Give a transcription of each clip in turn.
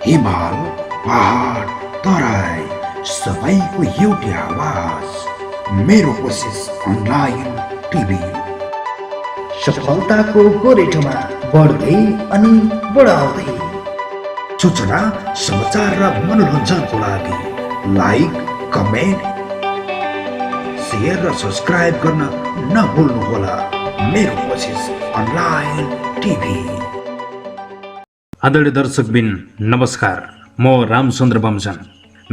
हिमाल पहाड तराई सबैको एउटै आवाज मेरो कोसिस अनलाइन टिभी। सफलताको गोरेटोमा बढ्दै अनि बढाउँदै सूचना समाचार र मनोरञ्जनको लागि लाइक कमेन्ट शेयर र सब्सक्राइब गर्न नभुल्नुहोला। मेरो कोसिस अनलाइन टिभी। आदरणीय दर्शकबिन नमस्कार, म रामचन्द्र बमजन।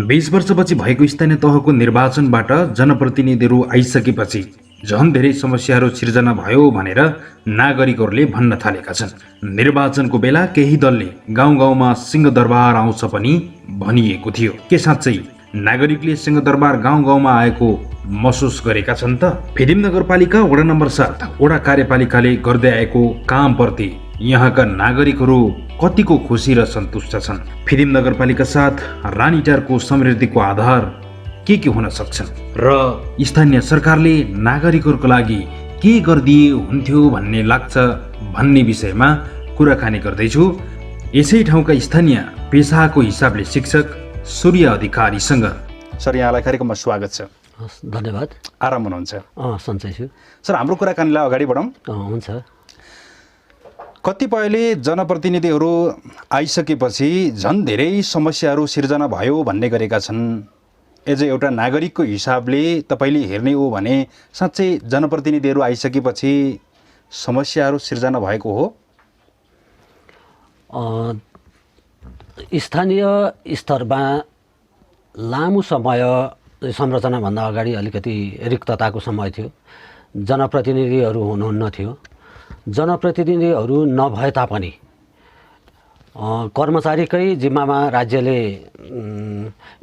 20 वर्षपछि भएको स्थानीय तहको निर्वाचनबाट जनप्रतिनिधिहरू आइसकेपछि झन् धेरै समस्याहरू सिर्जना भयो भनेर नागरिकहरूले भन्न थालेका छन्। निर्वाचनको बेला केही दलले गाउँ गाउँमा सिंहदरबार आउँछ पनि भनिएको थियो। के साँच्चै नागरिकले सिंहदरबार गाउँ गाउँमा आएको महसुस गरेका छन् त? फिदिम नगरपालिका वडा नम्बर 7 वडा कार्यपालिकाले गर्दै आएको कामप्रति यहाँका नागरिकहरू कतिको खुसी र सन्तुष्ट छन्? फिदिम नगरपालिका 7 रानीटारको समृद्धिको आधार के हुन सक्छन् र स्थानीय सरकारले नागरिकहरूको लागि के गरिदिए हुन्थ्यो भन्ने लाग्छ भन्ने विषयमा कुराकानी गर्दैछु यसै ठाउँका स्थानीय पेसाको हिसाबले शिक्षक सूर्य अधिकारीसँग। सर, यहाँलाई कार्यक्रममा स्वागत छ। धन्यवाद। आराम हुनुहुन्छ? सन्चै छु। सर, हाम्रो कुराकानीलाई अगाडि बढाउँ। हुन्छ। कतिपयले जनप्रतिनिधिहरू आइसकेपछि झन् धेरै समस्याहरू सिर्जना भयो भन्ने गरेका छन्। एज एउटा नागरिकको हिसाबले तपाईँले हेर्ने हो भने साँच्चै जनप्रतिनिधिहरू आइसकेपछि समस्याहरू सिर्जना भएको हो? स्थानीय स्तरमा लामो समय संरचनाभन्दा अगाडि अलिकति रिक्तताको समय थियो। जनप्रतिनिधिहरू हुनुहुन्न थियो। जनप्रतिनिधिहरू नभए तापनि कर्मचारीकै जिम्मामा राज्यले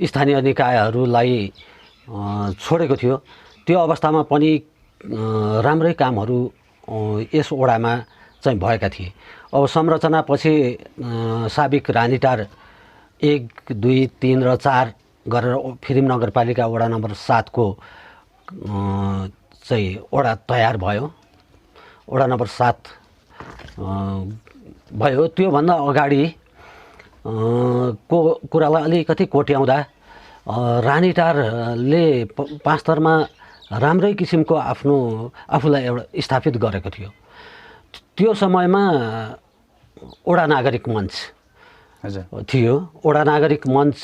स्थानीय निकायहरूलाई छोडेको थियो। त्यो अवस्थामा पनि राम्रै कामहरू यस वडामा चाहिँ भएका थिए। अब संरचनापछि साबिक रानीटार 1, 2, 3 र 4 गरेर फिदिम नगरपालिका वडा नम्बर 7 को चाहिँ वडा तयार भयो। वडा नम्बर 7 भयो। त्योभन्दा अगाडि को कुरालाई अलिकति कोट्याउँदा रानीटारले 5 थरमा राम्रै किसिमको आफूलाई एउटा स्थापित गरेको थियो। त्यो समयमा वडा नागरिक मञ्च थियो। वडा नागरिक मञ्च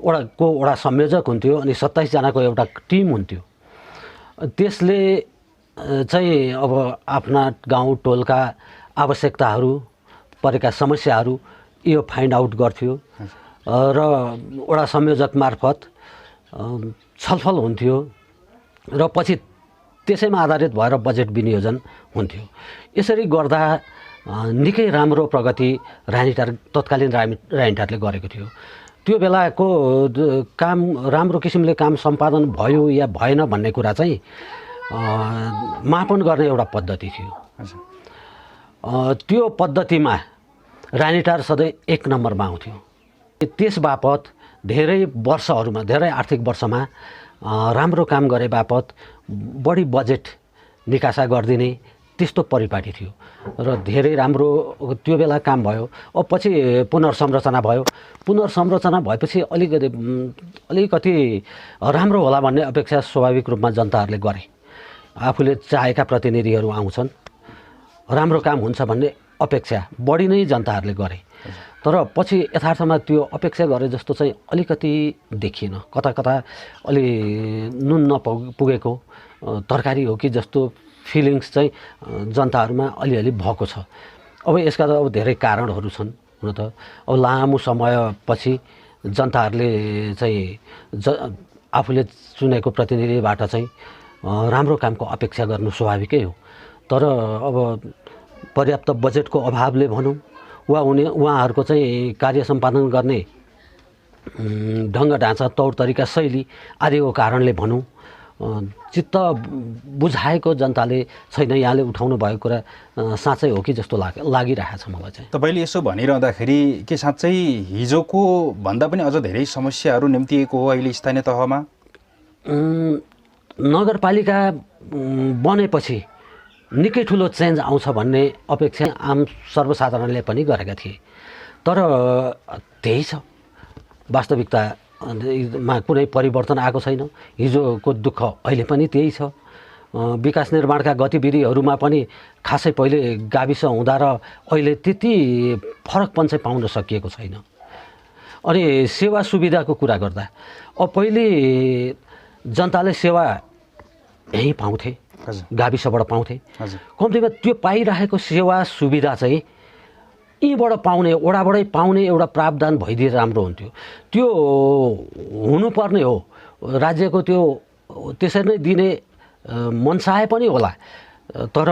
वडा संयोजक हुन्थ्यो अनि 27 जनाको एउटा टिम हुन्थ्यो। त्यसले चाहिँ अब आफ्ना गाउँ टोलका आवश्यकताहरू परेका समस्याहरू यो फाइन्ड आउट गर्थ्यो र वडा संयोजक मार्फत छलफल हुन्थ्यो र पछि त्यसैमा आधारित भएर बजेट विनियोजन हुन्थ्यो। यसरी गर्दा निकै राम्रो प्रगति तत्कालीन रानीटारले गरेको थियो। त्यो बेलाको काम राम्रो किसिमले काम सम्पादन भयो या भएन भन्ने कुरा चाहिँ मापन गर्ने एउटा पद्धति थियो। त्यो पद्धतिमा रानीटार सधैँ 1 नम्बरमा आउँथ्यो। त्यस बापत धेरै वर्षहरूमा, धेरै आर्थिक वर्षमा राम्रो काम गरे बापत बढी बजेट निकासा गरिदिने त्यस्तो परिपाटी थियो र धेरै राम्रो त्यो बेला काम भयो। अब पछि पुनर्संरचना भयो। पुनर्संरचना भएपछि अलिकति राम्रो होला भन्ने अपेक्षा स्वाभाविक रूपमा जनताहरूले गरे। आफूले चाहेका प्रतिनिधिहरू आउँछन्, राम्रो काम हुन्छ भन्ने अपेक्षा बढी नै जनताहरूले गरे। तर पछि यथार्थमा त्यो अपेक्षा गरे जस्तो चाहिँ अलिकति देखिएन। कता कता अलि नुन नपुगेको तरकारी हो कि जस्तो फिलिङ्स चाहिँ जनताहरूमा अलिअलि भएको छ। अब यसका त अब धेरै कारणहरू छन्। हुन त अब लामो समयपछि जनताहरूले चाहिँ आफूले चुनेको प्रतिनिधिबाट चाहिँ राम्रो कामको अपेक्षा गर्नु स्वाभाविकै हो। तर अब पर्याप्त बजेटको अभावले भनौँ वा उहाँहरूको चाहिँ कार्य सम्पादन गर्ने ढङ्ग ढाँचा, तौर तरिका, शैली आदिको कारणले भनौँ चित्त बुझाएको जनताले छैन। यहाँले उठाउनु भएको कुरा साँच्चै हो कि जस्तो लागिरहेको छ मलाई चाहिँ। तपाईँले यसो भनिरहँदाखेरि के साँच्चै हिजोको भन्दा पनि अझ धेरै समस्याहरू निम्तिएको हो अहिले स्थानीय तहमा? नगरपालिका बनेपछि निकै ठुलो चेन्ज आउँछ भन्ने अपेक्षा आम सर्वसाधारणले पनि गरेका थिए। तर त्यही छ, वास्तविकतामा कुनै परिवर्तन आएको छैन। हिजोको दुःख अहिले पनि त्यही छ। विकास निर्माणका गतिविधिहरूमा पनि खासै पहिले गाविस हुँदा र अहिले त्यति फरकपन चाहिँ पाउन सकिएको छैन। अनि सेवा सुविधाको कुरा गर्दा अब पहिले जनताले सेवा यहीँ पाउँथे, गाविसबाट पाउँथे। कम्तीमा त्यो पाइरहेको सेवा सुविधा चाहिँ यहीँबाट पाउने, वडाबाटै पाउने एउटा प्रावधान भइदिए राम्रो हुन्थ्यो। त्यो हुनुपर्ने हो, राज्यको त्यो त्यसरी नै दिने मनसाय पनि होला, तर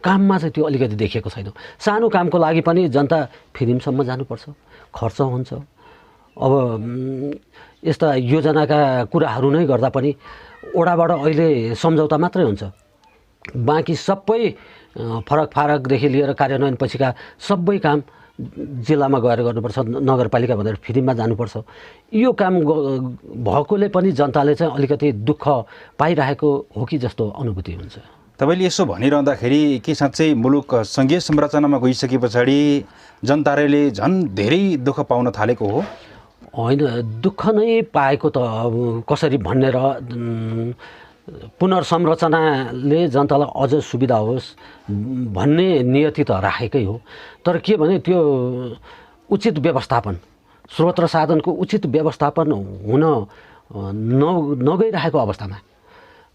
काममा चाहिँ त्यो अलिकति देखिएको छैन। सानो कामको लागि पनि जनता फिल्मसम्म जानुपर्छ, खर्च हुन्छ। अब यस्ता योजनाका कुराहरू नै गर्दा पनि वडाबाट अहिले सम्झौता मात्रै हुन्छ, बाँकी सबै फरक फारकदेखि लिएर कार्यान्वयन पछिका सबै काम जिल्लामा गएर गर्नुपर्छ, नगरपालिका भनेर फिल्ममा जानुपर्छ। यो काम भएकोले पनि जनताले चाहिँ अलिकति दुःख पाइरहेको हो कि जस्तो अनुभूति हुन्छ। तपाईँले यसो भनिरहँदाखेरि के साँच्चै मुलुक सङ्घीय संरचनामा गइसके पछाडि जनताले झन् धेरै दुःख पाउन थालेको हो? होइन, दुःख नै पाएको त कसरी भन्ने र पुनर्संरचनाले जनतालाई अझ सुविधा होस् भन्ने नियति त राखेकै हो। तर के भने त्यो उचित व्यवस्थापन, स्रोत र साधनको उचित व्यवस्थापन हुन नगइरहेको अवस्थामा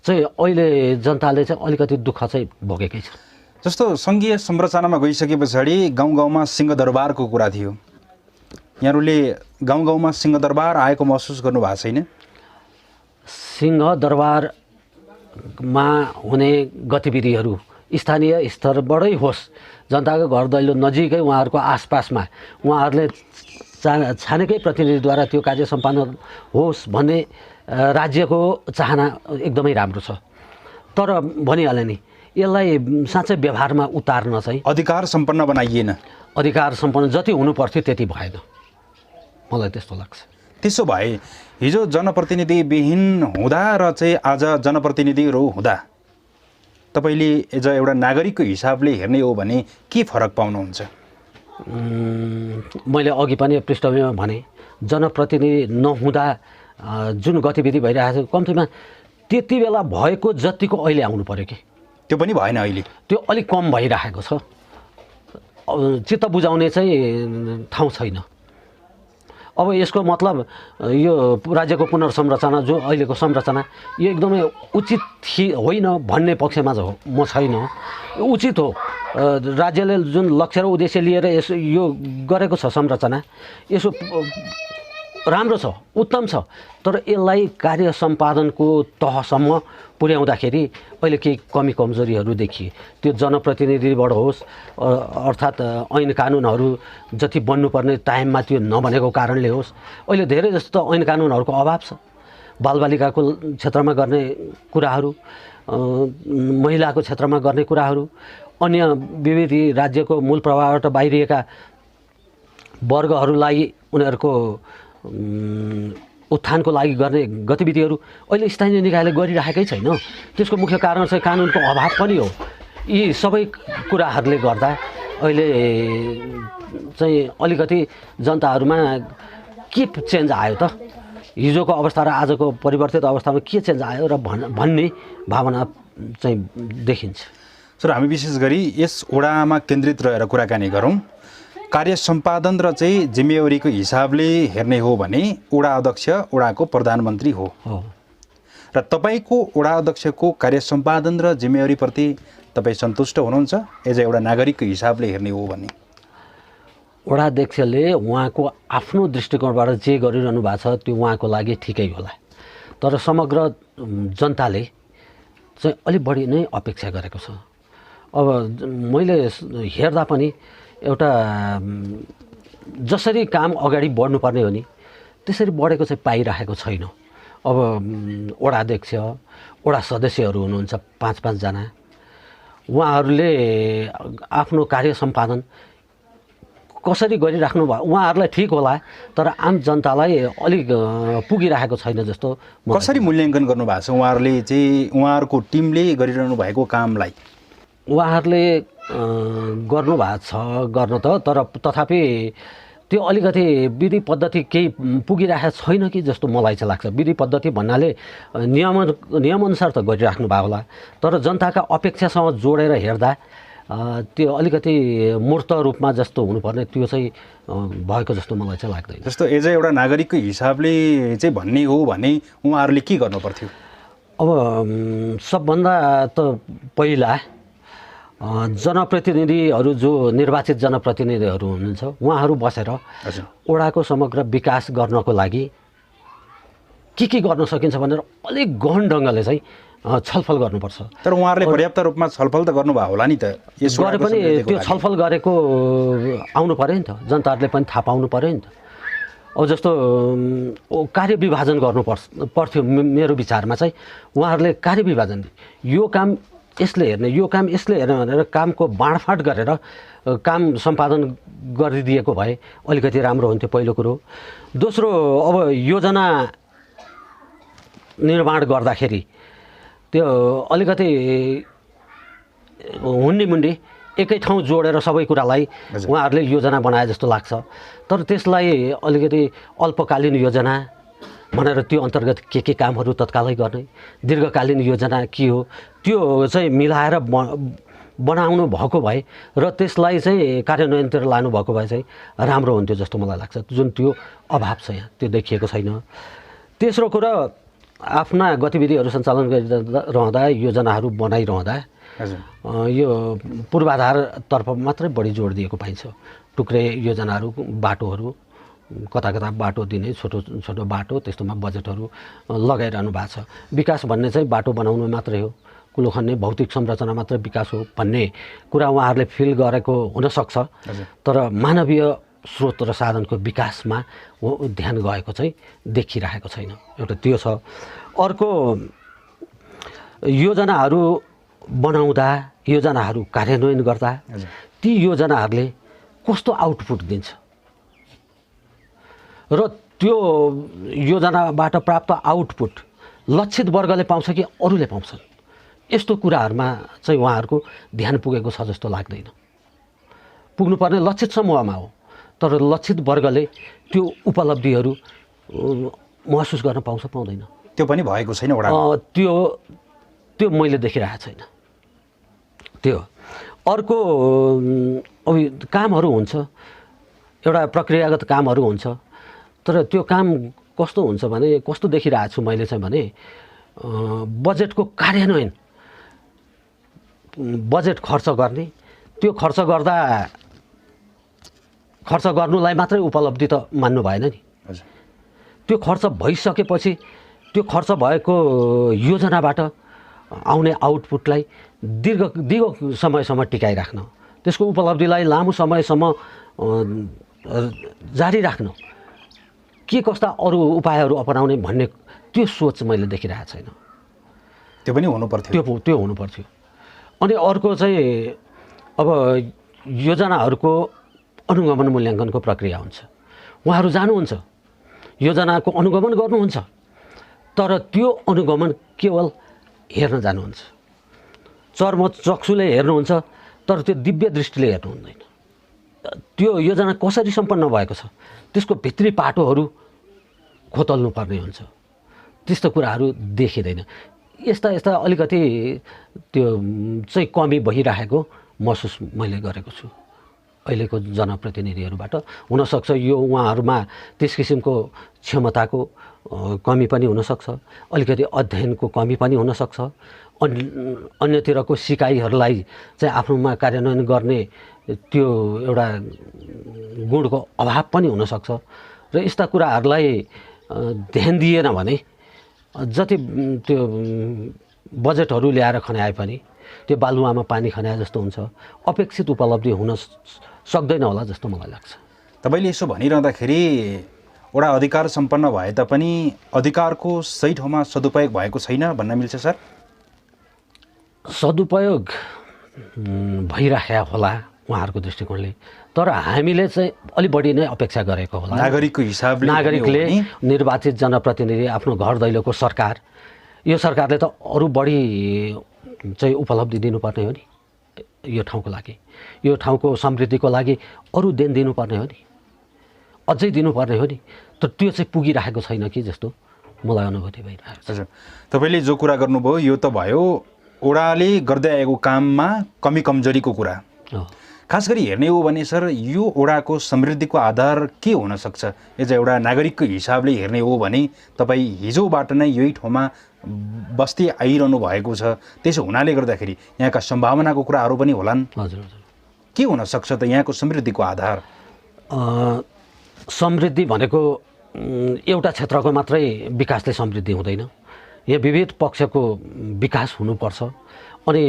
चाहिँ अहिले जनताले चाहिँ अलिकति दुःख चाहिँ भोगेकै छ। जस्तो सङ्घीय संरचनामा गइसके पछाडि गाउँ गाउँमा सिंहदरबारको कुरा थियो, यहाँहरूले गाउँ गाउँमा सिंहदरबार आएको महसुस गर्नुभएको छैन? सिंहदरबारमा हुने गतिविधिहरू स्थानीय स्तरबाटै होस्, जनताको घर दैलो नजिकै उहाँहरूको आसपासमा उहाँहरूले छानेकै प्रतिनिधिद्वारा त्यो कार्य सम्पादन होस् भन्ने राज्यको चाहना एकदमै राम्रो छ। तर भनिहालेँ नि, यसलाई साँच्चै व्यवहारमा उतार्न चाहिँ अधिकार सम्पन्न बनाइएन। अधिकार सम्पन्न जति हुनुपर्थ्यो त्यति भएन, मलाई त्यस्तो लाग्छ। त्यसो भए हिजो जनप्रतिनिधिविहीन हुँदा र चाहिँ आज जनप्रतिनिधिहरू हुँदा तपाईँले एज एउटा नागरिकको हिसाबले हेर्ने हो भने के फरक पाउनुहुन्छ? मैले अघि पनि पृष्ठभूमिमा भने, जनप्रतिनिधि नहुँदा जुन गतिविधि भइरहेको छ कम्तीमा त्यति बेला भएको जतिको अहिले आउनु पर्यो कि त्यो पनि भएन। अहिले त्यो अलिक कम भइरहेको छ। चित्त बुझाउने चाहिँ ठाउँ छैन। अब यसको मतलब यो राज्यको पुनर्संरचना जो अहिलेको संरचना यो एकदमै उचित होइन भन्ने पक्षमा चाहिँ म छैन। उचित हो, राज्यले जुन लक्ष्य र उद्देश्य लिएर यसो यो गरेको छ संरचना, यसो राम्रो छ, उत्तम छ। तर यसलाई कार्य सम्पादनको तहसम्म पुर्याउँदाखेरि अहिले केही कमी कमजोरीहरू देखिए। त्यो जनप्रतिनिधिबाट होस्, अर्थात् ऐन कानुनहरू जति बन्नुपर्ने टाइममा त्यो नबनेको कारणले होस्, अहिले धेरै जस्तो त ऐन कानुनहरूको अभाव छ। बालबालिकाको क्षेत्रमा गर्ने कुराहरू, महिलाको क्षेत्रमा गर्ने कुराहरू, अन्य विविध राज्यको मूल प्रवाहबाट बाहिरिएका वर्गहरूलाई उनीहरूको उत्थानको लागि गर्ने गतिविधिहरू अहिले स्थानीय निकायले गरिराखेकै छैन। त्यसको मुख्य कारण चाहिँ कानुनको अभाव पनि हो। यी सबै कुराहरूले गर्दा अहिले चाहिँ अलिकति जनताहरूमा के चेन्ज आयो त, हिजोको अवस्था र आजको परिवर्तित अवस्थामा के चेन्ज आयो र भन्ने भावना चाहिँ देखिन्छ। सर, हामी विशेष गरी यस वडामा केन्द्रित रहेर कुराकानी गरौँ। कार्य सम्पादन र चाहिँ जिम्मेवारीको हिसाबले हेर्ने हो भने वडा अध्यक्ष वडाको प्रधानमन्त्री हो र तपाईँको वडा अध्यक्षको कार्य सम्पादन र जिम्मेवारीप्रति तपाईँ सन्तुष्ट हुनुहुन्छ एज एउटा नागरिकको हिसाबले हेर्ने हो भने? वडा अध्यक्षले उहाँको आफ्नो दृष्टिकोणबाट जे गरिरहनु भएको छ त्यो उहाँको लागि ठिकै होला, तर समग्र जनताले चाहिँ अलिक बढी नै अपेक्षा गरेको छ। अब मैले हेर्दा पनि एउटा जसरी काम अगाडि बढ्नुपर्ने हो नि त्यसरी बढेको चाहिँ पाइरहेको छैन। अब वडा अध्यक्ष, वडा सदस्यहरू हुनुहुन्छ 5-5 जना, उहाँहरूले आफ्नो कार्य सम्पादन कसरी गरिराख्नु भयो उहाँहरूलाई ठिक होला, तर आम जनतालाई अलिक पुगिरहेको छैन जस्तो। कसरी मूल्याङ्कन गर्नुभएको छ उहाँहरूले चाहिँ उहाँहरूको टिमले गरिरहनु भएको कामलाई? उहाँहरूले गर्नुभएको छ गर्न त, तर तथापि त्यो अलिकति विधि पद्धति केही पुगिरहेको छैन कि जस्तो मलाई चाहिँ लाग्छ। विधि पद्धति भन्नाले नियमअनुसार त गरिराख्नु भएको होला, तर जनताका अपेक्षासँग जोडेर हेर्दा त्यो अलिकति मूर्त रूपमा जस्तो हुनुपर्ने त्यो चाहिँ भएको जस्तो मलाई चाहिँ लाग्दैन। जस्तो एज एउटा नागरिकको हिसाबले चाहिँ भन्ने हो भने उहाँहरूले के गर्नु पर्थ्यो? अब सबभन्दा त पहिला जनप्रतिनिधिहरू जो निर्वाचित जनप्रतिनिधिहरू हुनुहुन्छ उहाँहरू बसेर ओडाको समग्र विकास गर्नको लागि के गर्न सकिन्छ भनेर अलिक गहन ढङ्गले चाहिँ छलफल गर्नुपर्छ। तर उहाँहरूले पर्याप्त रूपमा छलफल त गर्नुभयो होला नि त? गरे पनि त्यो छलफल गरेको आउनु पऱ्यो नि त, जनताहरूले पनि थाहा पाउनु पऱ्यो नि त। अब जस्तो कार्य विभाजन पर्थ्यो मेरो विचारमा चाहिँ। उहाँहरूले कार्य विभाजन, यो काम यसले हेर्ने, यो काम यसले हेर्ने भनेर कामको बाँडफाँड गरेर काम सम्पादन गरिदिएको भए अलिकति राम्रो हुन्थ्यो, पहिलो कुरो। दोस्रो, अब योजना निर्माण गर्दाखेरि त्यो अलिकति हुन्डी एकै ठाउँ जोडेर सबै कुरालाई उहाँहरूले योजना बनाए जस्तो लाग्छ। तर त्यसलाई अलिकति अल्पकालीन योजना भनेर त्यो अन्तर्गत के कामहरू तत्कालै गर्ने, दीर्घकालीन योजना के हो त्यो चाहिँ मिलाएर बनाउनु भएको भए र त्यसलाई चाहिँ कार्यान्वयनतिर लानुभएको भए चाहिँ राम्रो हुन्थ्यो जस्तो मलाई लाग्छ, जुन त्यो अभाव छ यहाँ, त्यो देखिएको छैन। तेस्रो कुरा, आफ्ना गतिविधिहरू सञ्चालन गरिरहँदा, योजनाहरू बनाइरहँदा यो पूर्वाधारतर्फ मात्रै बढी जोड दिएको पाइन्छ। टुक्रे योजनाहरू, बाटोहरू, कता बाटो दिने, छोटो छोटो बाटो, त्यस्तोमा बजेटहरू लगाइरहनु भएको छ। विकास भन्ने चाहिँ बाटो बनाउनु मात्रै हो, कुलो खन्ने, भौतिक संरचना मात्रै विकास हो भन्ने कुरा उहाँहरूले फिल गरेको हुनसक्छ, तर मानवीय स्रोत र साधनको विकासमा ध्यान गएको चाहिँ देखिरहेको छैन। एउटा त्यो छ। अर्को, योजनाहरू बनाउँदा, योजनाहरू कार्यान्वयन गर्दा ती योजनाहरूले कस्तो आउटपुट दिन्छ र त्यो योजनाबाट प्राप्त आउटपुट लक्षित वर्गले पाउँछ कि अरूले पाउँछन्, यस्तो कुराहरूमा चाहिँ उहाँहरूको ध्यान पुगेको छ जस्तो लाग्दैन। पुग्नुपर्ने लक्षित समूहमा हो, तर लक्षित वर्गले त्यो उपलब्धिहरू महसुस गर्न पाउँछ पाउँदैन, त्यो पनि भएको छैन वडा। त्यो मैले देखिरहेको छैन। त्यो अर्को, अब कामहरू हुन्छ, एउटा प्रक्रियागत कामहरू हुन्छ, तर त्यो काम कस्तो हुन्छ भने, कस्तो देखिरहेको छु मैले चाहिँ भने, बजेटको कार्यान्वयन, बजेट खर्च गर्ने, त्यो खर्च गर्नुलाई मात्रै उपलब्धि त मान्नु भएन नि। त्यो खर्च भइसकेपछि त्यो खर्च भएको योजनाबाट आउने आउटपुटलाई दीर्घ समयसम्म टिकाइराख्न, त्यसको उपलब्धिलाई लामो समयसम्म जारी राख्न, के कस्ता अरू उपायहरू अपनाउने भन्ने त्यो सोच मैले देखिरहेको छैन। त्यो पनि हुनुपर्थ्यो। त्यो हुनुपर्थ्यो। अनि अर्को चाहिँ, अब योजनाहरूको अनुगमन मूल्याङ्कनको प्रक्रिया हुन्छ। उहाँहरू जानुहुन्छ, योजनाको अनुगमन गर्नुहुन्छ, तर त्यो अनुगमन केवल हेर्न जानुहुन्छ, चक्षुले हेर्नुहुन्छ, तर त्यो दिव्य दृष्टिले हेर्नु हुँदैन। त्यो योजना कसरी सम्पन्न भएको छ त्यसको भित्री पाटोहरू खोतल्नु पर्ने हुन्छ, त्यस्तो कुराहरू देखिँदैन। यस्ता अलिकति त्यो चाहिँ कमी भइरहेको महसुस मैले गरेको छु अहिलेको जनप्रतिनिधिहरूबाट। हुनसक्छ यो उहाँहरूमा त्यस किसिमको क्षमताको कमी पनि हुनसक्छ, अलिकति अध्ययनको कमी पनि हुनसक्छ, अन्यतिरको सिकाइहरूलाई चाहिँ आफ्नोमा कार्यान्वयन गर्ने त्यो एउटा गुणको अभाव पनि हुनसक्छ। र यस्ता कुराहरूलाई ध्यान दिएन भने जति त्यो बजेटहरू ल्याएर खन्याए पनि त्यो बालुवामा पानी खन्याए जस्तो हुन्छ, अपेक्षित उपलब्धि हुन सक्दैन होला जस्तो मलाई लाग्छ। तपाईँले यसो भनिरहँदाखेरि वडा अधिकार सम्पन्न भए तापनि अधिकारको सही ठाउँमा सदुपयोग भएको छैन भन्न मिल्छ सर? सदुपयोग भइरहेको होला उहाँहरूको दृष्टिकोणले, तर हामीले चाहिँ अलि बढी नै अपेक्षा गरेको होला। नागरिकको हिसाबले, नागरिकले निर्वाचित जनप्रतिनिधि, आफ्नो घर दैलोको सरकार, यो सरकारले त अरू बढी चाहिँ उपलब्धि दिनुपर्ने हो नि। यो ठाउँको लागि, यो ठाउँको समृद्धिको लागि अरू देन दिनुपर्ने हो नि, अझै दिनुपर्ने हो नि, तर त्यो चाहिँ पुगिरहेको छैन कि जस्तो मलाई अनुभूति भइरहेको छ। हजुर, तपाईँले जो कुरा गर्नुभयो यो त भयो ओडाले गर्दै आएको काममा कमी कमजोरीको कुरा। हो। खास गरी हेर्ने हो भने सर यो ओडाको समृद्धिको आधार के हुनसक्छ? एज एउटा नागरिकको हिसाबले हेर्ने हो भने तपाईँ हिजोबाट नै यही ठाउँमा बस्ती आइरहनु भएको छ, त्यसो हुनाले गर्दाखेरि यहाँका सम्भावनाको कुराहरू पनि होलान्। हजुर हजुर। के हुनसक्छ त यहाँको समृद्धिको आधार? समृद्धि भनेको एउटा क्षेत्रको मात्रै विकासले समृद्धि हुँदैन। यहाँ विविध पक्षको विकास हुनुपर्छ अनि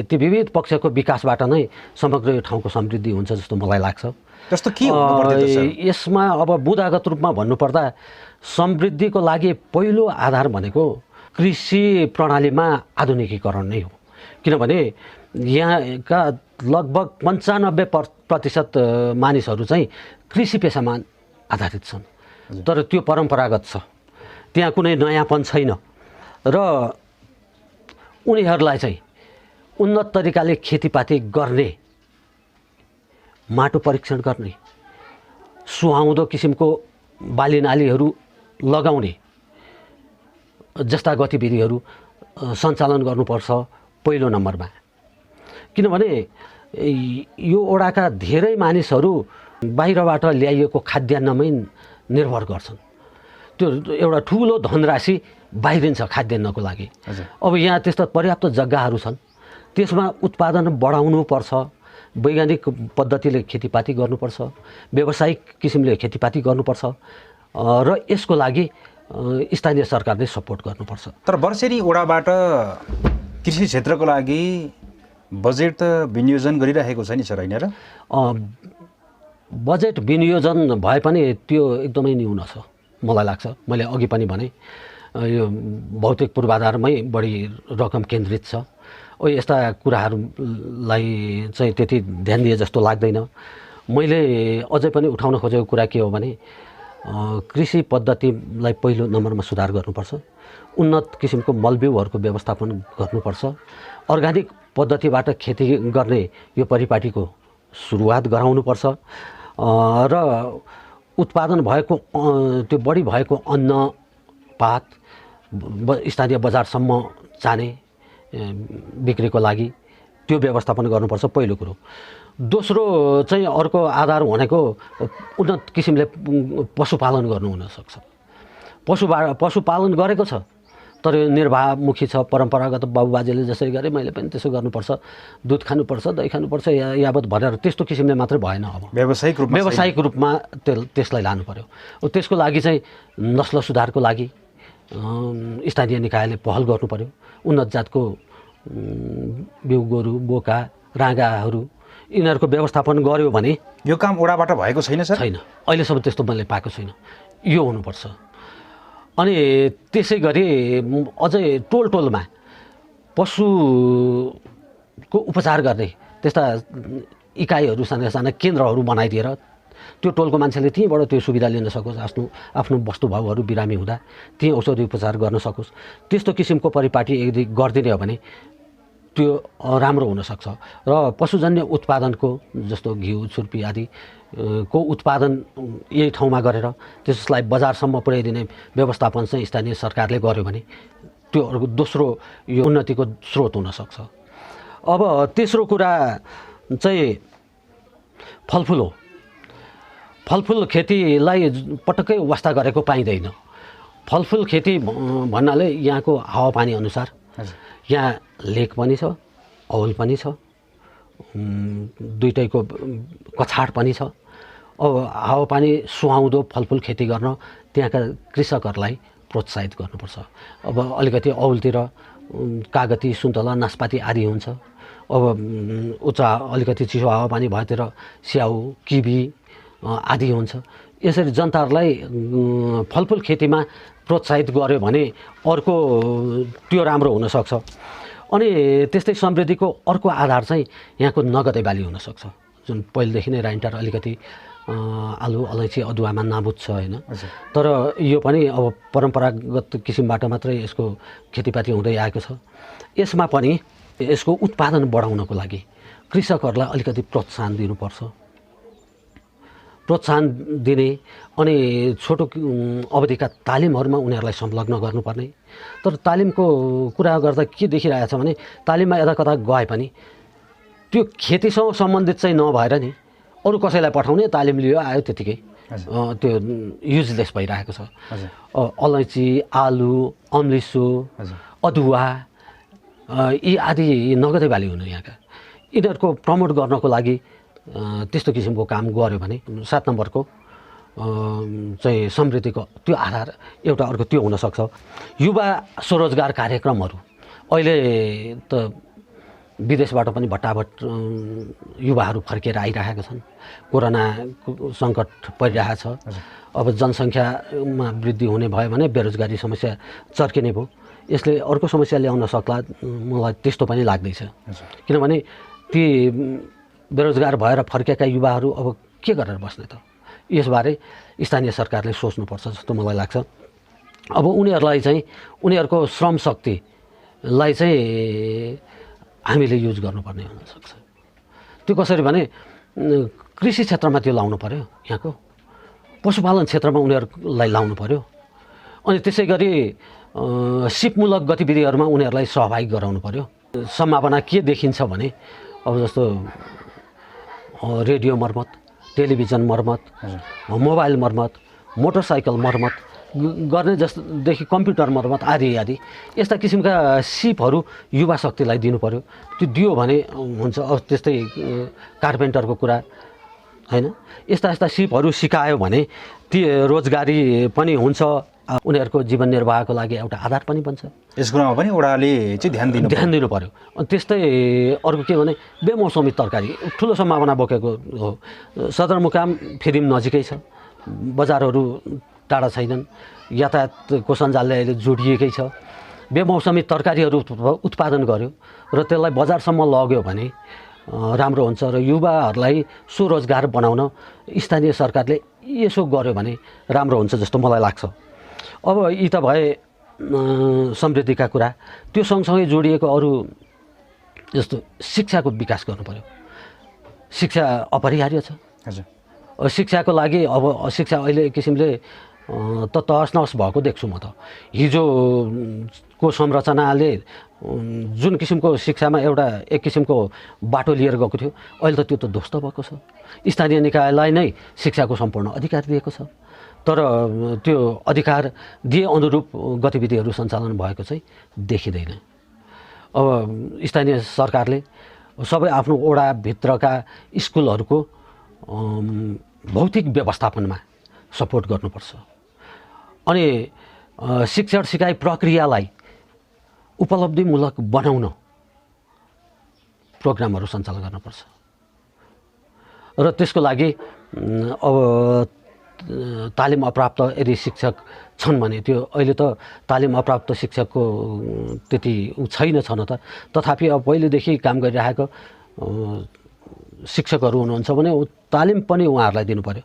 त्यो विविध पक्षको विकासबाट नै समग्र यो ठाउँको समृद्धि हुन्छ जस्तो मलाई लाग्छ। जस्तो के हुनुपर्छ सर? यसमा अब बुँदागत रूपमा भन्नुपर्दा समृद्धिको लागि पहिलो आधार भनेको कृषि प्रणालीमा आधुनिकीकरण नै हो। किनभने यहाँका लगभग 95% मानिसहरू चाहिँ कृषि पेसामा आधारित छन्, तर त्यो परम्परागत छ, त्यहाँ कुनै नयाँपन छैन र उनीहरूलाई चाहिँ उन्नत तरिकाले खेतीपाती गर्ने, माटो परीक्षण गर्ने, सुहाउँदो किसिमको बालीनालीहरू लगाउने जस्ता गतिविधिहरू सञ्चालन गर्नुपर्छ पहिलो नम्बरमा। किनभने यो ओडाका धेरै मानिसहरू बाहिरबाट ल्याइएको खाद्यान्नमै निर्भर गर्छन्। त्यो एउटा ठुलो धनराशि बाहिरिन्छ खाद्यान्नको लागि। अब यहाँ त्यस्ता पर्याप्त जग्गाहरू छन्, त्यसमा उत्पादन बढाउनुपर्छ, वैज्ञानिक पद्धतिले खेतीपाती गर्नुपर्छ, व्यावसायिक किसिमले खेतीपाती गर्नुपर्छ र यसको लागि स्थानीय सरकारले सपोर्ट गर्नुपर्छ। तर वर्षेनी ओडाबाट कृषि क्षेत्रको लागि बजेट त विनियोजन गरिरहेको छ नि सर, होइन र? बजेट विनियोजन भए पनि त्यो एकदमै न्यून छ मलाई लाग्छ। मैले अघि पनि भने यो भौतिक पूर्वाधारमै बढी रकम केन्द्रित छ। यस्ता कुराहरूलाई चाहिँ त्यति ध्यान दिए जस्तो लाग्दैन। मैले अझै पनि उठाउन खोजेको कुरा के हो भने कृषि पद्धतिलाई पहिलो नम्बरमा सुधार गर्नुपर्छ, उन्नत किसिमको मलबिउहरूको व्यवस्थापन गर्नुपर्छ, अर्ग्यानिक पद्धतिबाट खेती गर्ने यो परिपाटीको सुरुवात गराउनुपर्छ र उत्पादन भएको त्यो बढी भएको अन्नपात स्थानीय बजारसम्म जाने बिक्रीको लागि त्यो व्यवस्थापन गर्नुपर्छ पहिलो कुरो। दोस्रो चाहिँ अर्को आधार भनेको उन्नत किसिमले पशुपालन गर्नु हुनसक्छ। पशुपालन गरेको छ तर यो निर्वाहमुखी छ, परम्परागत बाबुबाजेले जसरी गरे मैले पनि त्यसो गर्नुपर्छ, दुध खानुपर्छ, दही खानुपर्छ यावत भनेर त्यस्तो किसिमले मात्रै भएन। अब व्यावसायिक रूपमा त्यसलाई लानु पर्यो। त्यसको लागि चाहिँ नस्ल सुधारको लागि स्थानीय निकायले पहल गर्नु पर्यो। उन्नत जातको बिउ गोरु, बोका, राँगाहरू यिनीहरूको व्यवस्थापन गर्यो भने। यो काम ओडाबाट भएको छैन सर? छैन, अहिलेसम्म त्यस्तो मैले पाएको छैन। यो हुनुपर्छ। अनि त्यसै गरी अझै टोलमा पशुको उपचार गर्ने त्यस्ता इकाइहरू, साना साना केन्द्रहरू बनाइदिएर त्यो टोलको मान्छेले त्यहीँबाट त्यो सुविधा लिन सकोस्, आफ्नो वस्तुभाउहरू बिरामी हुँदा त्यहीँ औषधि उपचार गर्न सकोस्। त्यस्तो किसिमको परिपाटी यदि गरिदिने हो भने त्यो राम्रो हुनसक्छ र पशुजन्य उत्पादनको जस्तो घिउ, छुर्पी आदि को उत्पादन यही ठाउँमा गरेर त्यसलाई बजारसम्म पुर्याइदिने व्यवस्थापन चाहिँ स्थानीय सरकारले गर्यो भने त्यो दोस्रो यो उन्नतिको स्रोत हुनसक्छ। अब तेस्रो कुरा चाहिँ फलफुल हो। फलफुल खेतीलाई पटक्कै वास्ता गरेको पाइँदैन। फलफुल खेती भन्नाले यहाँको हावापानी अनुसार यहाँ लेक पनि छ, औल पनि छ, दुईटैको कछाड पनि छ। अब हावापानी सुहाउँदो फलफुल खेती गर्न त्यहाँका कृषकहरूलाई प्रोत्साहित गर्नुपर्छ। अब अलिकति औलतिर कागती, सुन्तला, नास्पाती आदि हुन्छ। अब उच्च अलिकति चिसो हावापानी भएतिर स्याउ, किवी आदि हुन्छ। यसरी जनताहरूलाई फलफुल खेतीमा प्रोत्साहित गर्यो भने अर्को त्यो राम्रो हुनसक्छ। अनि त्यस्तै समृद्धिको अर्को आधार चाहिँ यहाँको नगदे बाली हुनसक्छ, जुन पहिलेदेखि नै राइन्टार अलिकति आलु, अलैँची, अदुवामा नाबुद छ, होइन? तर यो पनि अब परम्परागत किसिमबाट मात्रै यसको खेतीपाती हुँदै आएको छ। यसमा पनि यसको उत्पादन बढाउनको लागि कृषकहरूलाई अलिकति प्रोत्साहन दिनुपर्छ, प्रोत्साहन दिने अनि छोटो अवधिका तालिमहरूमा उनीहरूलाई संलग्न गर्नुपर्ने। तर तालिमको कुरा गर्दा के देखिरहेको छ भने तालिममा यता कता गए पनि त्यो खेतीसँग सम्बन्धित चाहिँ नभएर नि अरू कसैलाई पठाउने, तालिम लियो आयो त्यतिकै त्यो युजलेस भइरहेको छ। अलैँची, आलु, अम्लिसो, अदुवा यी आदि नगदे बाली हुनु यहाँका। यिनीहरूको प्रमोट गर्नको लागि त्यस्तो किसिमको काम गर्यो भने 7 नम्बरको चाहिँ समृद्धिको त्यो आधार एउटा अर्को त्यो हुनसक्छ। युवा स्वरोजगार कार्यक्रमहरू अहिले त विदेशबाट पनि भट्टाभट युवाहरू फर्केर आइरहेका छन्। कोरोना सङ्कट परिरहेको छ। अब जनसङ्ख्यामा वृद्धि हुने भयो भने बेरोजगारी समस्या चर्किने भयो। यसले अर्को समस्या ल्याउन सक्ला, मलाई त्यस्तो पनि लाग्दैछ। किनभने ती बेरोजगार भएर फर्केका युवाहरू अब के गरेर बस्ने त? यसबारे स्थानीय सरकारले सोच्नुपर्छ जस्तो मलाई लाग्छ। अब उनीहरूलाई चाहिँ उनीहरूको श्रम शक्तिलाई चाहिँ हामीले युज गर्नुपर्ने हुनसक्छ। त्यो कसरी भने कृषि क्षेत्रमा त्यो लाउनु पर्यो, यहाँको पशुपालन क्षेत्रमा उनीहरूलाई लाउनु पर्यो। अनि त्यसै गरी सिपमूलक गतिविधिहरूमा उनीहरूलाई सहभागी गराउनु पर्यो। सम्भावना के देखिन्छ भने अब जस्तो रेडियो मर्मत, टेलिभिजन मर्मत, मोबाइल मर्मत, मोटरसाइकल मर्मत गर्ने जस्तोदेखि कम्प्युटर मर्मत आदि आदि यस्ता किसिमका सिपहरू युवा शक्तिलाई दिनु पर्यो। त्यो दियो भने हुन्छ। त्यस्तै कार्पेन्टरको कुरा होइन, यस्ता यस्ता सिपहरू सिकायो भने ती रोजगारी पनि हुन्छ, उनीहरूको जीवन निर्वाहको लागि एउटा आधार पनि बन्छ। यस कुरामा पनि ओडाले चाहिँ ध्यान दिनु पर्यो। अनि त्यस्तै अर्को के भने बेमौसमी तरकारी ठुलो सम्भावना बोकेको हो। सदरमुकाम फिदिम नजिकै छ, बजारहरू टाढा छैनन्, यातायातको सञ्जालले अहिले जोडिएकै छ। बेमौसमी तरकारीहरू उत्पादन गर्यो र त्यसलाई बजारसम्म लग्यो भने राम्रो हुन्छ र युवाहरूलाई स्वरोजगार बनाउन स्थानीय सरकारले यसो गर्यो भने राम्रो हुन्छ जस्तो मलाई लाग्छ। अब यी त भए समृद्धिका कुरा। त्यो सँगसँगै जोडिएको अरू जस्तो शिक्षाको विकास गर्नु पर्यो। शिक्षा अपरिहार्य छ। हजुर, शिक्षाको लागि अब शिक्षा अहिले किसिमले त तहस नहस भएको देख्छु म त। हिजोको संरचनाले जुन किसिमको शिक्षामा एक किसिमको बाटो लिएर गएको थियो, अहिले त त्यो त ध्वस्त भएको छ। स्थानीय निकायलाई नै शिक्षाको सम्पूर्ण अधिकार दिएको छ, तर त्यो अधिकार दिए अनुरूप गतिविधिहरू सञ्चालन भएको चाहिँ देखिँदैन। अब स्थानीय सरकारले सबै आफ्नो वडाभित्रका स्कुलहरूको भौतिक व्यवस्थापनमा सपोर्ट गर्नुपर्छ। अनि शिक्षण सिकाइ प्रक्रियालाई उपलब्धिमूलक बनाउन प्रोग्रामहरू सञ्चालन गर्नुपर्छ। र त्यसको लागि अब तालिम अप्राप्त यदि शिक्षक छन् भने त्यो अहिले त तालिम अप्राप्त शिक्षकको त्यति छैन छन त, तथापि अब पहिलेदेखि काम गरिरहेको शिक्षकहरू हुनुहुन्छ भने तालिम पनि उहाँहरूलाई दिनु पर्यो।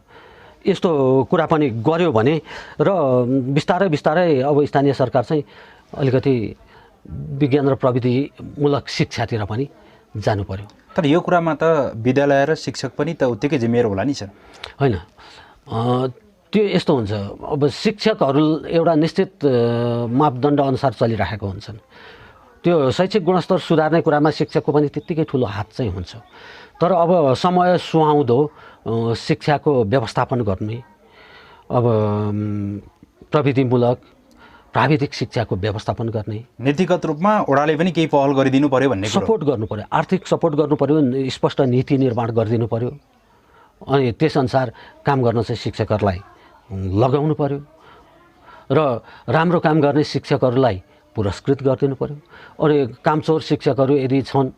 यस्तो कुरा पनि गर्यो भने र बिस्तारै बिस्तारै अब स्थानीय सरकार चाहिँ अलिकति विज्ञान र प्रविधिमूलक शिक्षातिर पनि जानु पर्यो। तर यो कुरामा त विद्यालय र शिक्षक पनि त उत्तिकै जिम्मेवार होला नि सर? होइन, त्यो यस्तो हुन्छ। अब शिक्षकहरू एउटा निश्चित मापदण्ड अनुसार चलिरहेको हुन्छन्। त्यो शैक्षिक गुणस्तर सुधार्ने कुरामा शिक्षकको पनि त्यत्तिकै ठुलो हात चाहिँ हुन्छ। तर अब समय सुहाउँदो शिक्षाको व्यवस्थापन गर्ने, अब प्रविधिमूलक प्राविधिक शिक्षाको व्यवस्थापन गर्ने नीतिगत रूपमा ओडाले पनि केही पहल गरिदिनु पर्यो भन्ने सपोर्ट गर्नु पर्यो। आर्थिक सपोर्ट गर्नु पर्यो, स्पष्ट नीति निर्माण गरिदिनु पर्यो। अनि त्यसअनुसार काम गर्न चाहिँ शिक्षकहरूलाई लगाउनु पर्यो र राम्रो काम गर्ने शिक्षकहरूलाई पुरस्कृत गरिदिनु पर्यो। अनि कामचोर शिक्षकहरू यदि छन्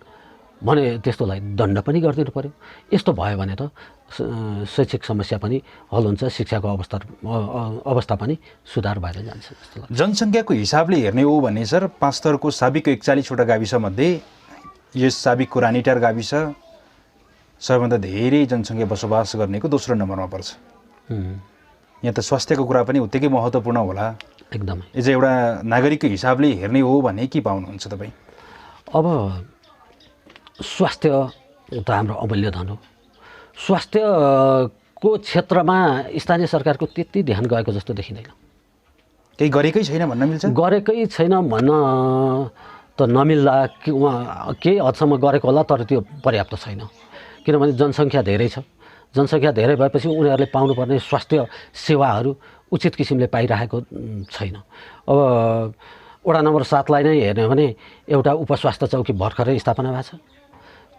भने त्यस्तोलाई दण्ड पनि गरिदिनु पर्यो। यस्तो भयो भने त शैक्षिक समस्या पनि हल हुन्छ, शिक्षाको अवस्था पनि सुधार भएर जान्छ जस्तो लाग्छ। जनसङ्ख्याको हिसाबले हेर्ने हो भने सर, पाँचथरको साबिकको 41वटा गाविसमध्ये यस साबिकको रानीटार गाविस सबैभन्दा धेरै जनसङ्ख्या बसोबास गर्नेको दोस्रो नम्बरमा पर्छ। यहाँ त स्वास्थ्यको कुरा पनि उत्तिकै महत्त्वपूर्ण होला एकदमै। एज एउटा नागरिकको हिसाबले हेर्ने हो भने के पाउनुहुन्छ तपाईँ? अब स्वास्थ्य त हाम्रो अमूल्य धन हो। स्वास्थ्यको क्षेत्रमा स्थानीय सरकारको त्यति ध्यान गएको जस्तो देखिँदैन। केही गरेकै छैन भन्न मिल्छ? गरेकै छैन भन्न त नमिल्ला, कि उहाँ केही हदसम्म गरेको होला, तर त्यो पर्याप्त छैन। किनभने जनसङ्ख्या धेरै छ। जनसङ्ख्या धेरै भएपछि उनीहरूले पाउनुपर्ने स्वास्थ्य सेवाहरू उचित किसिमले पाइरहेको छैन। अब वडा नम्बर 7लाई नै हेर्ने हो भने एउटा उपस्वास्थ्य चौकी भर्खरै स्थापना भएको छ,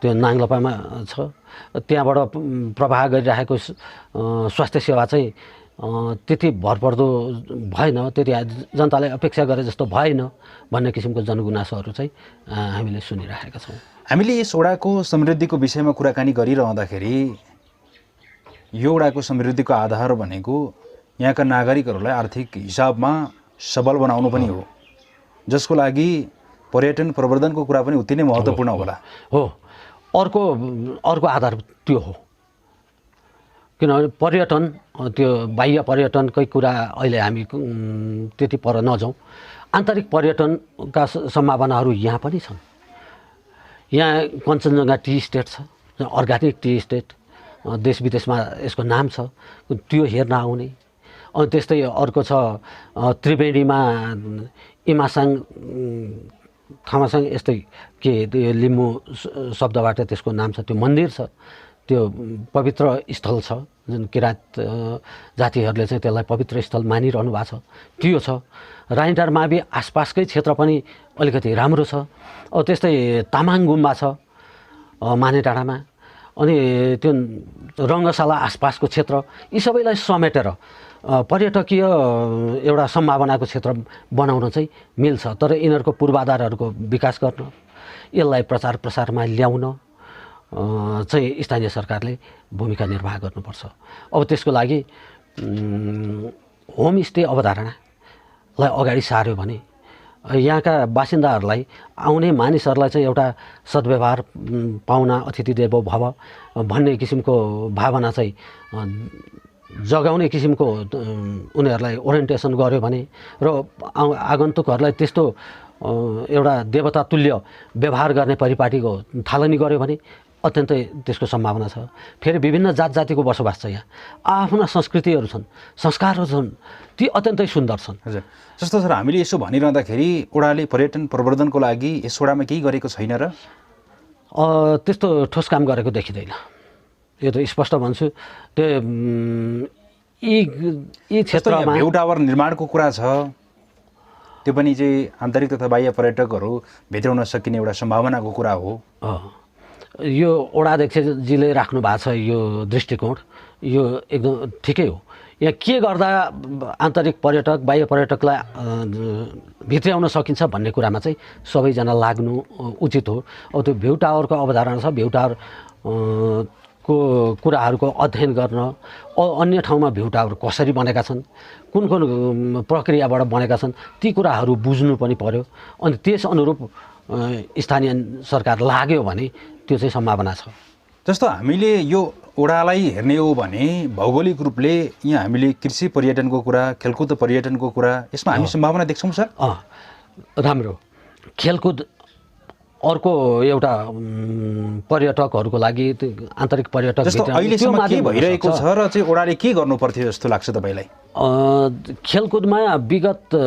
त्यो नाङ्लोपामा छ। त्यहाँबाट प्रवाह गरिरहेको स्वास्थ्य सेवा चाहिँ त्यति भरपर्दो भएन, त्यति जनताले अपेक्षा गरे जस्तो भएन भन्ने किसिमको जनगुनासोहरू चाहिँ हामीले सुनिरहेका छौँ। हामीले यस वडाको समृद्धिको विषयमा कुराकानी गरिरहँदाखेरि यो वडाको समृद्धिको आधार भनेको यहाँका नागरिकहरूलाई आर्थिक हिसाबमा सबल बनाउनु पनि हो, जसको लागि पर्यटन प्रवर्धनको कुरा पनि उति नै महत्त्वपूर्ण होला। हो, अर्को आधार त्यो हो। किनभने पर्यटन, त्यो बाह्य पर्यटनकै कुरा अहिले हामी त्यति पर नजाउँ, आन्तरिक पर्यटनका सम्भावनाहरू यहाँ पनि छन्। यहाँ कञ्चनजङ्घा टी इस्टेट छ, अर्ग्यानिक टी इस्टेट, देश विदेशमा यसको नाम छ, त्यो हेर्न आउने। अनि त्यस्तै अर्को छ त्रिवेणीमा इमासाङ खामासाङ, यस्तै के लिम्बू शब्दबाट त्यसको नाम छ, त्यो मन्दिर छ, त्यो पवित्र स्थल छ, जुन किराँत जातिहरूले चाहिँ त्यसलाई पवित्र स्थल मानिरहनु भएको छ, त्यो छ। रानीटार मावि आसपासकै क्षेत्र पनि अलिकति राम्रो छ। अब त्यस्तै तामाङ गुम्बा छ मानेडाँडामा, अनि त्यो रङ्गशाला आसपासको क्षेत्र, यी सबैलाई समेटेर पर्यटकीय एउटा सम्भावनाको क्षेत्र बनाउन चाहिँ मिल्छ। तर यिनीहरूको पूर्वाधारहरूको विकास गर्न, यसलाई प्रचार प्रसारमा ल्याउन चाहिँ स्थानीय सरकारले भूमिका निर्वाह गर्नुपर्छ। अब त्यसको लागि होमस्टे अवधारणालाई अगाडि सार्यो भने यहाँका बासिन्दाहरूलाई, आउने मानिसहरूलाई चाहिँ एउटा सद्व्यवहार पाउन, अतिथि देवो भव भन्ने किसिमको भावना चाहिँ जगाउने किसिमको उनीहरूलाई ओरिएन्टेसन गर्यो भने र आगन्तुकहरूलाई त्यस्तो एउटा देवता तुल्य व्यवहार गर्ने परिपाटीको थालनी गर्यो भने अत्यन्तै त्यसको सम्भावना छ। फेरि विभिन्न जात जातिको बसोबास छ यहाँ, आफ्ना संस्कृतिहरू छन्, संस्कारहरू छन्, ती अत्यन्तै सुन्दर छन्। हजुर, जस्तो सर हामीले यसो भनिरहँदाखेरि वडाले पर्यटन प्रवर्धनको लागि यस वडामा केही गरेको छैन र? त्यस्तो ठोस काम गरेको देखिँदैन, यो त स्पष्ट भन्छु। त्यो यी क्षेत्रमा भ्यू टावर निर्माणको कुरा छ, त्यो पनि चाहिँ आन्तरिक तथा बाह्य पर्यटकहरू भित्राउन सकिने एउटा सम्भावनाको कुरा हो। यो वडा अध्यक्षजीले राख्नु भएको छ यो दृष्टिकोण, यो एकदम ठिकै हो। यहाँ के गर्दा आन्तरिक पर्यटक बाह्य पर्यटकलाई भित्र्याउन सकिन्छ भन्ने कुरामा चाहिँ सबैजना लाग्नु उचित हो। अब त्यो भ्यू टावरको अवधारणा छ, भ्यू टावर को कुराहरूको अध्ययन गर्न, अन्य ठाउँमा भ्यू टावर कसरी बनेका छन्, कुन कुन प्रक्रियाबाट बनेका छन्, ती कुराहरू बुझ्नु पनि पर्यो। अनि त्यस अनुरूप स्थानीय सरकार लाग्यो भने त्यो चाहिँ सम्भावना छ। जस्तो हामीले यो वडालाई हेर्ने हो भने भौगोलिक रूपले यहाँ हामीले कृषि पर्यटनको कुरा, खेलकुद पर्यटनको कुरा, यसमा हामी सम्भावना देख्छौँ सर? राम्रो खेलकुद अर्को एउटा पर्यटकहरूको लागि, आन्तरिक पर्यटक जस्तो अहिलेसम्म के भइरहेको छ र चाहिँ वडाले के गर्नु पर्थ्यो जस्तो लाग्छ तपाईँलाई? खेलकुदमा विगत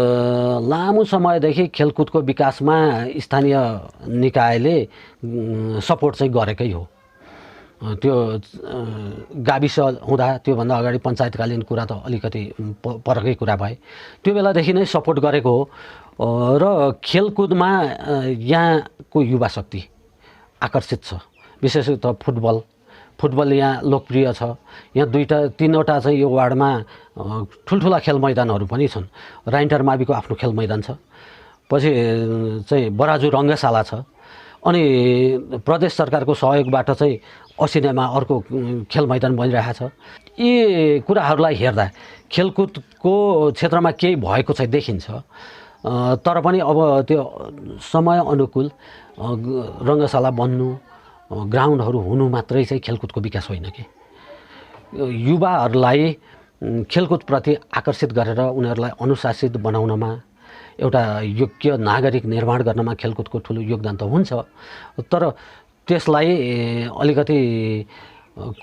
लामो समयदेखि खेलकुदको विकासमा स्थानीय निकायले सपोर्ट चाहिँ गरेकै हो। त्यो गाविस हुँदा, त्योभन्दा अगाडि पञ्चायतकालीन कुरा त अलिकति परकै कुरा भए, त्यो बेलादेखि नै सपोर्ट गरेको हो। र खेलकुदमा यहाँको युवा शक्ति आकर्षित छ, विशेषतः फुटबल यहाँ लोकप्रिय छ। यहाँ 2-3वटा चाहिँ यो वार्डमा ठुल्ठुला खेल मैदानहरू पनि छन्। रानीटार माविको आफ्नो खेल मैदान छ, पछि चाहिँ बराजु रङ्गशाला छ, अनि प्रदेश सरकारको सहयोगबाट चाहिँ असिनामा अर्को खेल मैदान बनिरहेको छ। यी कुराहरूलाई हेर्दा खेलकुदको क्षेत्रमा केही भएको चाहिँ देखिन्छ, तर पनि अब त्यो समय अनुकूल रङ्गशाला बन्नु, ग्राउन्डहरू हुनु मात्रै चाहिँ खेलकुदको विकास होइन कि। युवाहरूलाई खेलकुदप्रति आकर्षित गरेर उनीहरूलाई अनुशासित बनाउनमा, एउटा योग्य नागरिक निर्माण गर्नमा खेलकुदको ठुलो योगदान त हुन्छ, तर त्यसलाई अलिकति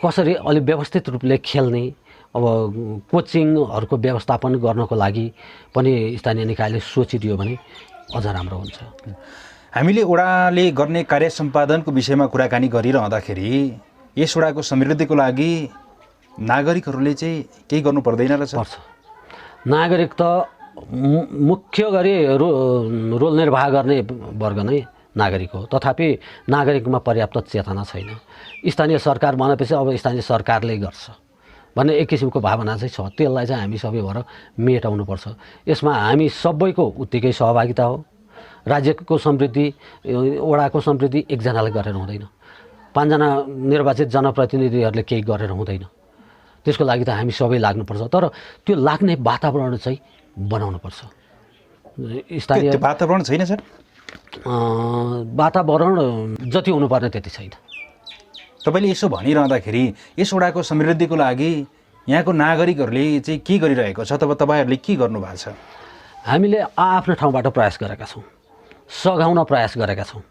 कसरी अलि व्यवस्थित रूपले खेल्ने अब कोचिङहरूको व्यवस्थापन गर्नको लागि पनि स्थानीय निकायले सोचिदियो भने अझ राम्रो हुन्छ। हामीले ओडाले गर्ने कार्य सम्पादनको विषयमा कुराकानी गरिरहँदाखेरि यस ओडाको समृद्धिको लागि नागरिकहरूले चाहिँ केही गर्नु पर्दैन रहेछ? पर्छ। नागरिक त मुख्य गरी रोल निर्वाह गर्ने वर्ग नै नागरिक हो, तथापि नागरिकमा पर्याप्त चेतना छैन। स्थानीय सरकार भनेपछि अब स्थानीय सरकारले गर्छ भन्ने एक किसिमको भावना चाहिँ छ, त्यसलाई चाहिँ हामी सबै भएर मेटाउनुपर्छ। यसमा हामी सबैको उत्तिकै सहभागिता हो। राज्यको समृद्धि, वडाको समृद्धि एकजनाले गरेर हुँदैन, 5 जना निर्वाचित जनप्रतिनिधिहरूले केही गरेर हुँदैन। त्यसको लागि त हामी सबै लाग्नुपर्छ, तर त्यो लाग्ने वातावरण चाहिँ बनाउनुपर्छ। स्थानीय वातावरण छैन सर? वातावरण जति हुनुपर्ने त्यति छैन। तपाईँले यसो भनिरहँदाखेरि यस वडाको समृद्धिको लागि यहाँको नागरिकहरूले चाहिँ के गरिरहेको छ, तब तपाईँहरूले के गर्नुभएको छ? हामीले आफ्नो ठाउँबाट प्रयास गरेका छौँ, सघाउन प्रयास गरेका छौँ।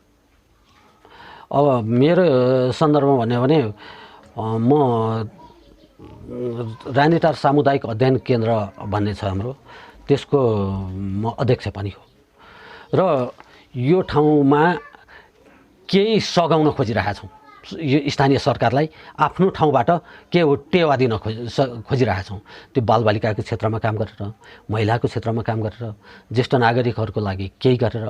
अब मेरो सन्दर्भमा भन्यो भने म रानीटार सामुदायिक अध्ययन केन्द्र भन्ने छ हाम्रो, त्यसको म अध्यक्ष पनि हो र यो ठाउँमा केही सघाउन खोजिरहेका छौँ। यो स्थानीय सरकारलाई आफ्नो ठाउँबाट के हो टेवा दिन खोजिरहेका छौँ। त्यो बालबालिकाको क्षेत्रमा काम गरेर, महिलाको क्षेत्रमा काम गरेर, ज्येष्ठ नागरिकहरूको लागि केही गरेर,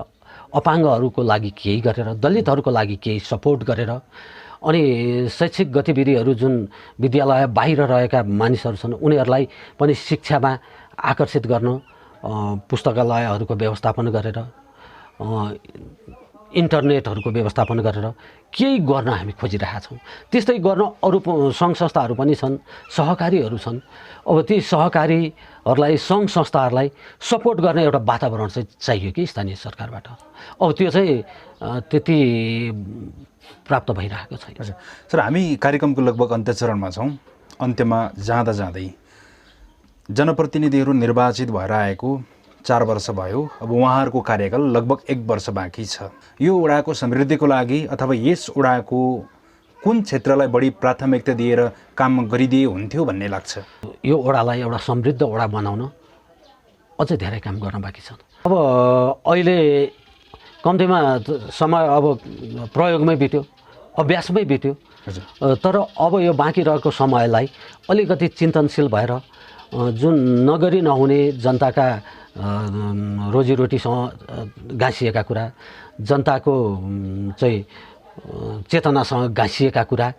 अपाङ्गहरूको लागि केही गरेर, दलितहरूको लागि केही सपोर्ट गरेर, अनि शैक्षिक गतिविधिहरू जुन विद्यालय बाहिर रहेका मानिसहरू छन् उनीहरूलाई पनि शिक्षामा आकर्षित गर्न पुस्तकालयहरूको व्यवस्थापन गरेर, इन्टरनेटहरूको व्यवस्थापन गरेर केही गर्न हामी खोजिरहेका छौँ। त्यस्तै गर्न अरू सङ्घ संस्थाहरू पनि छन्, सहकारीहरू छन्। अब ती सहकारीहरूलाई, सङ्घ संस्थाहरूलाई सपोर्ट गर्ने एउटा वातावरण चाहिँ चाहियो कि स्थानीय सरकारबाट। अब त्यो चाहिँ त्यति प्राप्त भइरहेको छैन। सर, हामी कार्यक्रमको लगभग अन्त्य चरणमा छौँ। अन्त्यमा जाँदा जाँदै जनप्रतिनिधिहरू निर्वाचित भएर आएको 4 वर्ष भयो, अब उहाँहरूको कार्यकाल लगभग 1 वर्ष बाँकी छ। यो वडाको समृद्धिको लागि अथवा यस वडाको कुन क्षेत्रलाई बढी प्राथमिकता दिएर काम गरिदिए हुन्थ्यो भन्ने लाग्छ? यो वडालाई एउटा समृद्ध वडा बनाउन अझै धेरै काम गर्न बाँकी छ। अब अहिले कम्तीमा समय अब प्रयोगमै बित्यो, अभ्यासमै बित्यो, तर अब यो बाँकी रहेको समयलाई अलिकति चिन्तनशील भएर जुन नगरी नहुने जनताका रोजीरोटीसँग गाँसिएका कुरा, जनताको चाहिँ चेतनासँग गाँसिएका कुरा,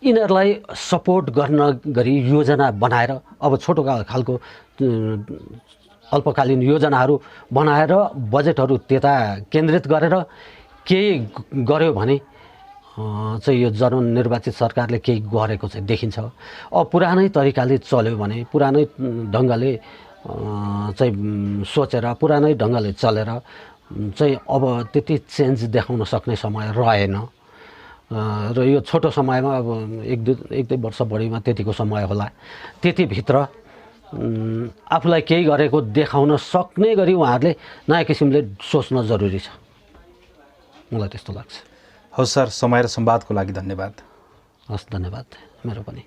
यिनीहरूलाई सपोर्ट गर्न गरी योजना बनाएर अब छोटो खालको अल्पकालीन योजनाहरू बनाएर बजेटहरू त्यता केन्द्रित गरेर केही गर्यो भने चाहिँ यो जननिर्वाचित सरकारले केही गरेको चाहिँ देखिन्छ। अब पुरानै तरिकाले चल्यो भने, पुरानै ढङ्गले चाहिँ सोचेर, पुरानै ढङ्गले चलेर चाहिँ अब त्यति चेन्ज देखाउन सक्ने समय रहेन र यो छोटो समयमा अब 1-2 वर्ष बढीमा त्यतिको समय होला, त्यतिभित्र आफूलाई केही गरेको देखाउन सक्ने गरी उहाँहरूले नयाँ किसिमले सोच्न जरुरी छ, मलाई त्यस्तो लाग्छ। हवस् सर, समय र संवादको लागि धन्यवाद। हस्, धन्यवाद मेरो पनि।